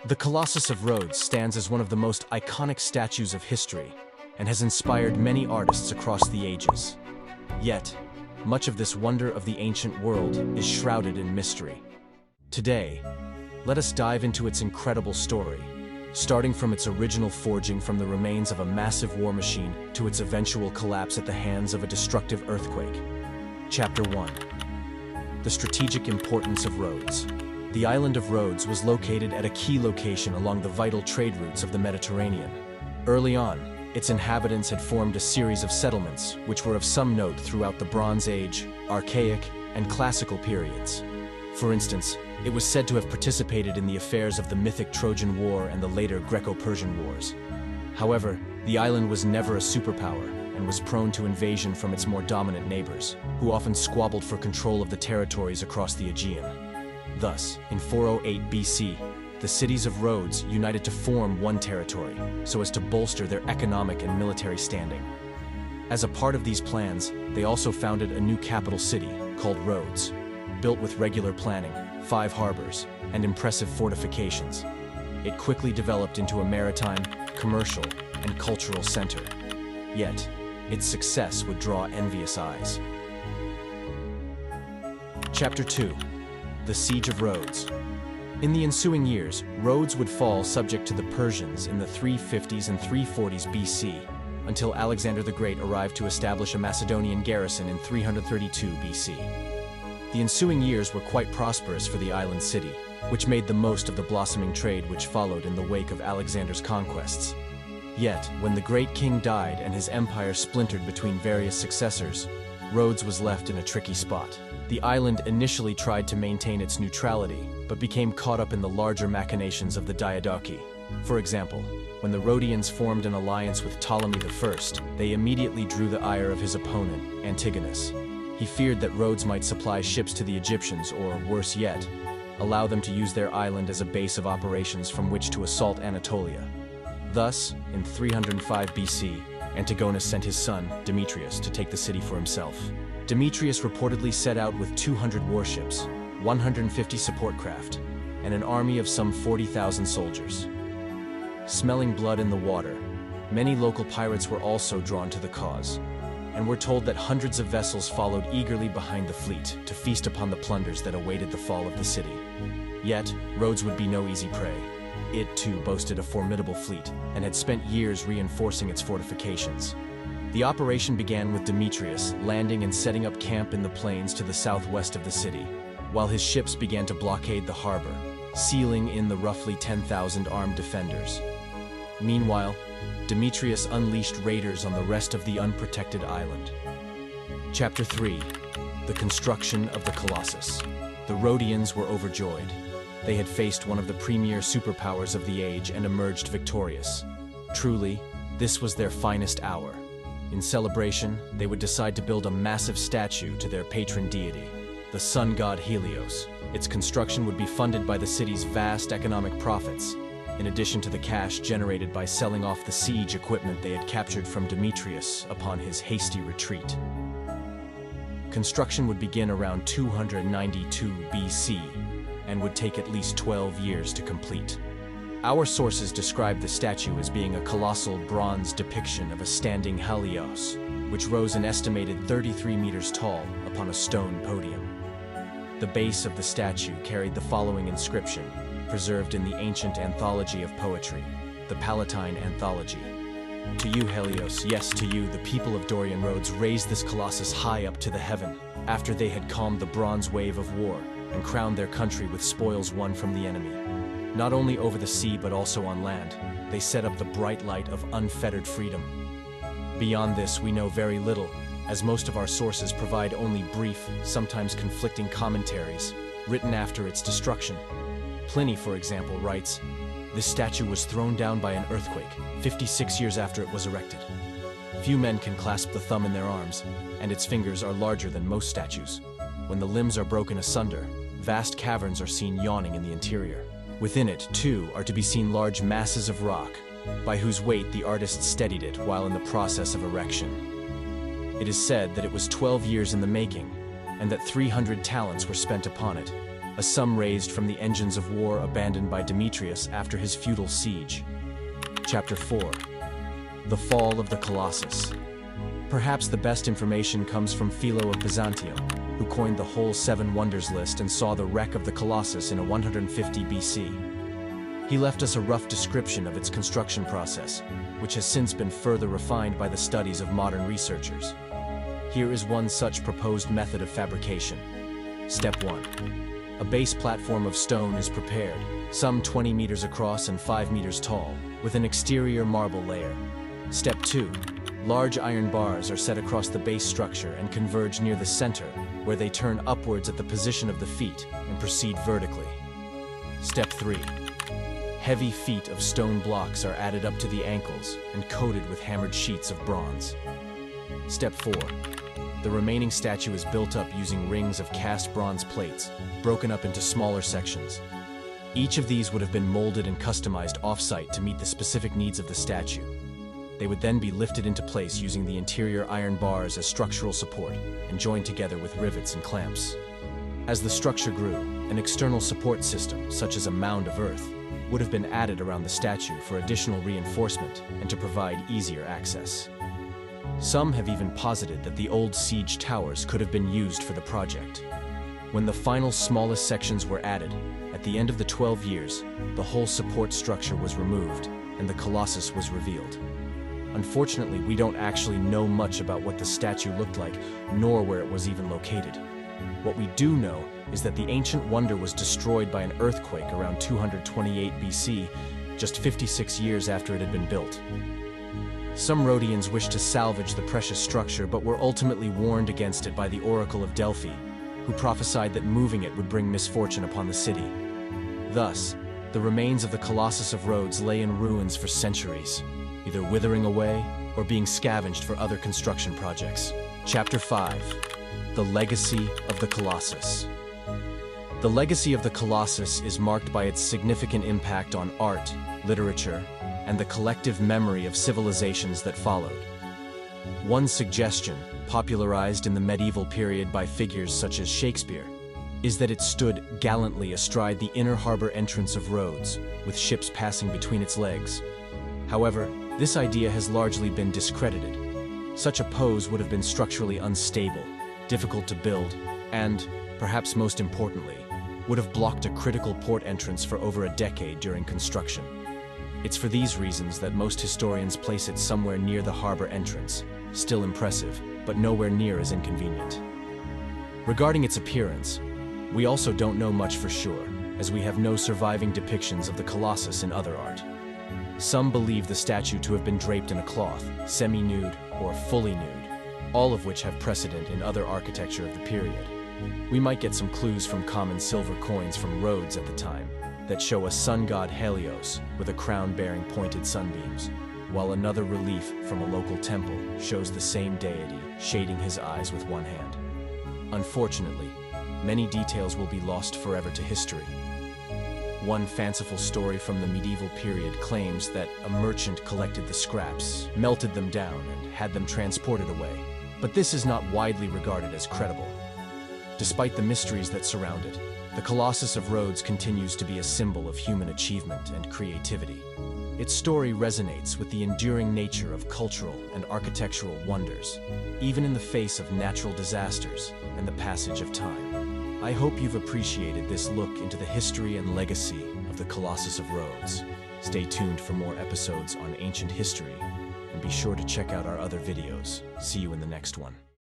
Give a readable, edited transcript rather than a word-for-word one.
The Colossus of Rhodes stands as one of the most iconic statues of history and has inspired many artists across the ages. Yet, much of this wonder of the ancient world is shrouded in mystery. Today, let us dive into its incredible story, starting from its original forging from the remains of a massive war machine to its eventual collapse at the hands of a destructive earthquake. Chapter 1. The strategic importance of Rhodes. The island of Rhodes was located at a key location along the vital trade routes of the Mediterranean. Early on, its inhabitants had formed a series of settlements which were of some note throughout the Bronze Age, Archaic, and Classical periods. For instance, it was said to have participated in the affairs of the mythic Trojan War and the later Greco-Persian Wars. However, the island was never a superpower and was prone to invasion from its more dominant neighbors, who often squabbled for control of the territories across the Aegean. Thus, in 408 BC, the cities of Rhodes united to form one territory, so as to bolster their economic and military standing. As a part of these plans, they also founded a new capital city called Rhodes, built with regular planning, 5 harbors, and impressive fortifications. It quickly developed into a maritime, commercial, and cultural center. Yet, its success would draw envious eyes. Chapter 2. The Siege of Rhodes. In the ensuing years, Rhodes would fall subject to the Persians in the 350s and 340s BC, until Alexander the Great arrived to establish a Macedonian garrison in 332 BC. The ensuing years were quite prosperous for the island city, which made the most of the blossoming trade which followed in the wake of Alexander's conquests. Yet, when the great king died and his empire splintered between various successors, Rhodes was left in a tricky spot. The island initially tried to maintain its neutrality, but became caught up in the larger machinations of the Diadochi. For example, when the Rhodians formed an alliance with Ptolemy I, they immediately drew the ire of his opponent, Antigonus. He feared that Rhodes might supply ships to the Egyptians or, worse yet, allow them to use their island as a base of operations from which to assault Anatolia. Thus, in 305 BC, Antigonus sent his son, Demetrius, to take the city for himself. Demetrius reportedly set out with 200 warships, 150 support craft, and an army of some 40,000 soldiers. Smelling blood in the water, many local pirates were also drawn to the cause, and were told that hundreds of vessels followed eagerly behind the fleet to feast upon the plunders that awaited the fall of the city. Yet, Rhodes would be no easy prey. It, too, boasted a formidable fleet, and had spent years reinforcing its fortifications. The operation began with Demetrius landing and setting up camp in the plains to the southwest of the city, while his ships began to blockade the harbor, sealing in the roughly 10,000 armed defenders. Meanwhile, Demetrius unleashed raiders on the rest of the unprotected island. Chapter 3. The construction of the Colossus. The Rhodians were overjoyed. They had faced one of the premier superpowers of the age and emerged victorious. Truly, this was their finest hour. In celebration, they would decide to build a massive statue to their patron deity, the sun god Helios. Its construction would be funded by the city's vast economic profits, in addition to the cash generated by selling off the siege equipment they had captured from Demetrius upon his hasty retreat. Construction would begin around 292 BC and would take at least 12 years to complete. Our sources describe the statue as being a colossal bronze depiction of a standing Helios, which rose an estimated 33 meters tall upon a stone podium. The base of the statue carried the following inscription, preserved in the ancient anthology of poetry, the Palatine Anthology. To you, Helios, yes, to you, the people of Dorian Rhodes raised this colossus high up to the heaven, after they had calmed the bronze wave of war and crowned their country with spoils won from the enemy. Not only over the sea but also on land, they set up the bright light of unfettered freedom. Beyond this, we know very little, as most of our sources provide only brief, sometimes conflicting commentaries, written after its destruction. Pliny, for example, writes, "This statue was thrown down by an earthquake, 56 years after it was erected. Few men can clasp the thumb in their arms, and its fingers are larger than most statues. When the limbs are broken asunder, vast caverns are seen yawning in the interior. Within it, too, are to be seen large masses of rock, by whose weight the artist steadied it while in the process of erection. It is said that it was 12 years in the making, and that 300 talents were spent upon it, a sum raised from the engines of war abandoned by Demetrius after his futile siege. Chapter 4. The Fall of the Colossus. Perhaps the best information comes from Philo of Byzantium, who coined the whole Seven Wonders list and saw the wreck of the Colossus in 150 BC. He left us a rough description of its construction process, which has since been further refined by the studies of modern researchers. Here is one such proposed method of fabrication. Step 1. A base platform of stone is prepared, some 20 meters across and 5 meters tall, with an exterior marble layer. Step 2. Large iron bars are set across the base structure and converge near the center, where they turn upwards at the position of the feet and proceed vertically. Step 3. Heavy feet of stone blocks are added up to the ankles and coated with hammered sheets of bronze. Step 4. The remaining statue is built up using rings of cast bronze plates, broken up into smaller sections. Each of these would have been molded and customized off-site to meet the specific needs of the statue. They would then be lifted into place using the interior iron bars as structural support and joined together with rivets and clamps. As the structure grew, an external support system, such as a mound of earth, would have been added around the statue for additional reinforcement and to provide easier access. Some have even posited that the old siege towers could have been used for the project. When the final smallest sections were added, at the end of the 12 years, the whole support structure was removed and the Colossus was revealed. Unfortunately, we don't actually know much about what the statue looked like, nor where it was even located. What we do know is that the ancient wonder was destroyed by an earthquake around 228 BC, just 56 years after it had been built. Some Rhodians wished to salvage the precious structure, but were ultimately warned against it by the Oracle of Delphi, who prophesied that moving it would bring misfortune upon the city. Thus, the remains of the Colossus of Rhodes lay in ruins for centuries, either withering away or being scavenged for other construction projects. Chapter 5. The Legacy of the Colossus. The legacy of the Colossus is marked by its significant impact on art, literature, and the collective memory of civilizations that followed. One suggestion, popularized in the medieval period by figures such as Shakespeare, is that it stood gallantly astride the inner harbor entrance of Rhodes, with ships passing between its legs. However, this idea has largely been discredited. Such a pose would have been structurally unstable, difficult to build, and, perhaps most importantly, would have blocked a critical port entrance for over a decade during construction. It's for these reasons that most historians place it somewhere near the harbor entrance, still impressive, but nowhere near as inconvenient. Regarding its appearance, we also don't know much for sure, as we have no surviving depictions of the Colossus in other art. Some believe the statue to have been draped in a cloth, semi-nude or fully nude, all of which have precedent in other architecture of the period. We might get some clues from common silver coins from Rhodes at the time that show a sun god Helios with a crown bearing pointed sunbeams, while another relief from a local temple shows the same deity shading his eyes with one hand. Unfortunately, many details will be lost forever to history. One fanciful story from the medieval period claims that a merchant collected the scraps, melted them down, and had them transported away, but this is not widely regarded as credible. Despite the mysteries that surround it, the Colossus of Rhodes continues to be a symbol of human achievement and creativity. Its story resonates with the enduring nature of cultural and architectural wonders, even in the face of natural disasters and the passage of time. I hope you've appreciated this look into the history and legacy of the Colossus of Rhodes. Stay tuned for more episodes on ancient history, and be sure to check out our other videos. See you in the next one.